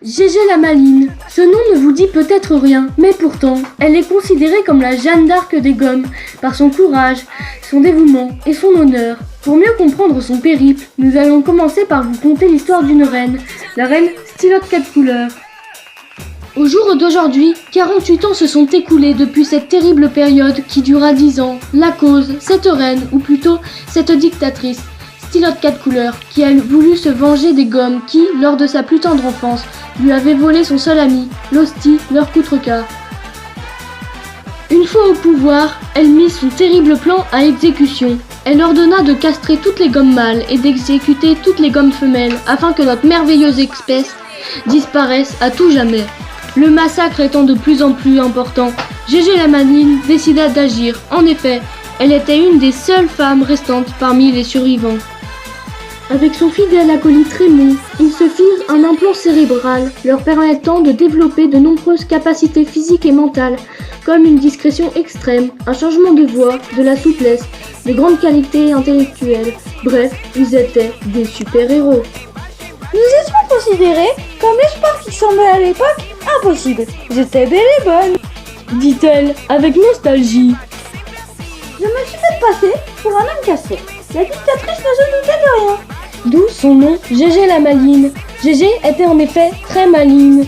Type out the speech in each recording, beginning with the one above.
Gégé la Maline. Ce nom ne vous dit peut-être rien, mais pourtant, elle est considérée comme la Jeanne d'Arc des gommes, par son courage, son dévouement et son honneur. Pour mieux comprendre son périple, nous allons commencer par vous conter l'histoire d'une reine, la reine Stylotte 4 couleurs. Au jour d'aujourd'hui, 48 ans se sont écoulés depuis cette terrible période qui dura 10 ans. La cause, cette reine, ou plutôt cette dictatrice, Stylotte 4 couleurs, qui a voulu se venger des gommes qui, lors de sa plus tendre enfance, lui avaient volé son seul ami, l'hostie, leur coutrecar. Une fois au pouvoir, elle mit son terrible plan à exécution. Elle ordonna de castrer toutes les gommes mâles et d'exécuter toutes les gommes femelles afin que notre merveilleuse espèce disparaisse à tout jamais. Le massacre étant de plus en plus important, Gégé la Maline décida d'agir. En effet, elle était une des seules femmes restantes parmi les survivants. Avec son fidèle acolyte Raymond, ils se firent un implant cérébral leur permettant de développer de nombreuses capacités physiques et mentales, comme une discrétion extrême, un changement de voix, de la souplesse, de grandes qualités intellectuelles. Bref, ils étaient des super-héros. Nous étions considérés comme l'espoir qui semblait à l'époque impossible. J'étais belle et bonne, dit-elle avec nostalgie. Je me suis fait passer pour un homme cassé. La dictatrice ne se doutait de rien. D'où son nom, Gégé la Maline. Gégé était en effet très maligne.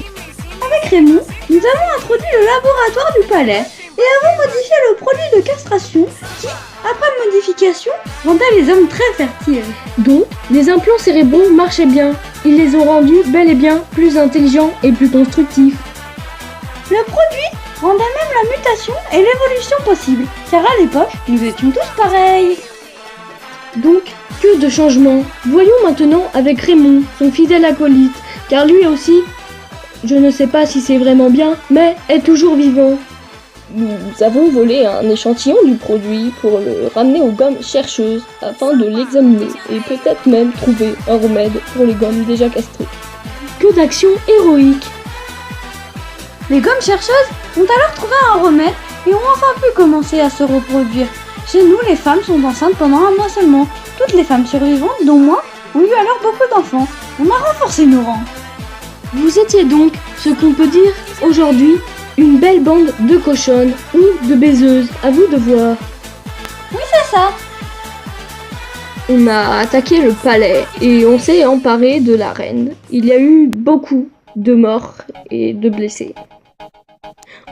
Avec Raymond, nous avons introduit le laboratoire du palais et avons modifié le produit de castration qui, après modification, rendait les hommes très fertiles. Donc, les implants cérébraux marchaient bien. Ils les ont rendus bel et bien plus intelligents et plus constructifs. Le produit rendait même la mutation et l'évolution possible, car à l'époque, nous étions tous pareils. Donc, que de changements. Voyons maintenant avec Raymond, son fidèle acolyte, car lui aussi, je ne sais pas si c'est vraiment bien, mais est toujours vivant. Nous avons volé un échantillon du produit pour le ramener aux gommes chercheuses afin de l'examiner et peut-être même trouver un remède pour les gommes déjà castrées. Que d'actions héroïques! Les gommes chercheuses ont alors trouvé un remède et ont enfin pu commencer à se reproduire. Chez nous, les femmes sont enceintes pendant un mois seulement. Toutes les femmes survivantes, dont moi, ont eu alors beaucoup d'enfants. On a renforcé nos rangs. Vous étiez donc, ce qu'on peut dire aujourd'hui, une belle bande de cochonnes ou de baiseuses, à vous de voir. Oui, c'est ça. On a attaqué le palais et on s'est emparé de la reine. Il y a eu beaucoup de morts et de blessés.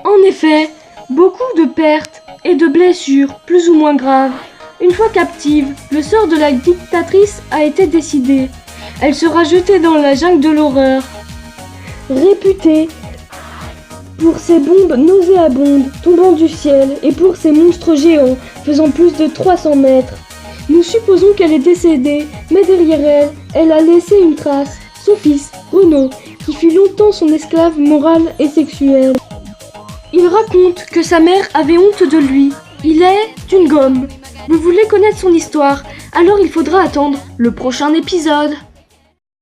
En effet, beaucoup de pertes et de blessures plus ou moins graves. Une fois captive, le sort de la dictatrice a été décidé. Elle sera jetée dans la jungle de l'horreur. Réputée pour ses bombes nauséabondes tombant du ciel et pour ses monstres géants faisant plus de 300 mètres. Nous supposons qu'elle est décédée, mais derrière elle, elle a laissé une trace, son fils, Renaud, qui fut longtemps son esclave morale et sexuelle. Il raconte que sa mère avait honte de lui. Il est une gomme. Vous voulez connaître son histoire, alors il faudra attendre le prochain épisode.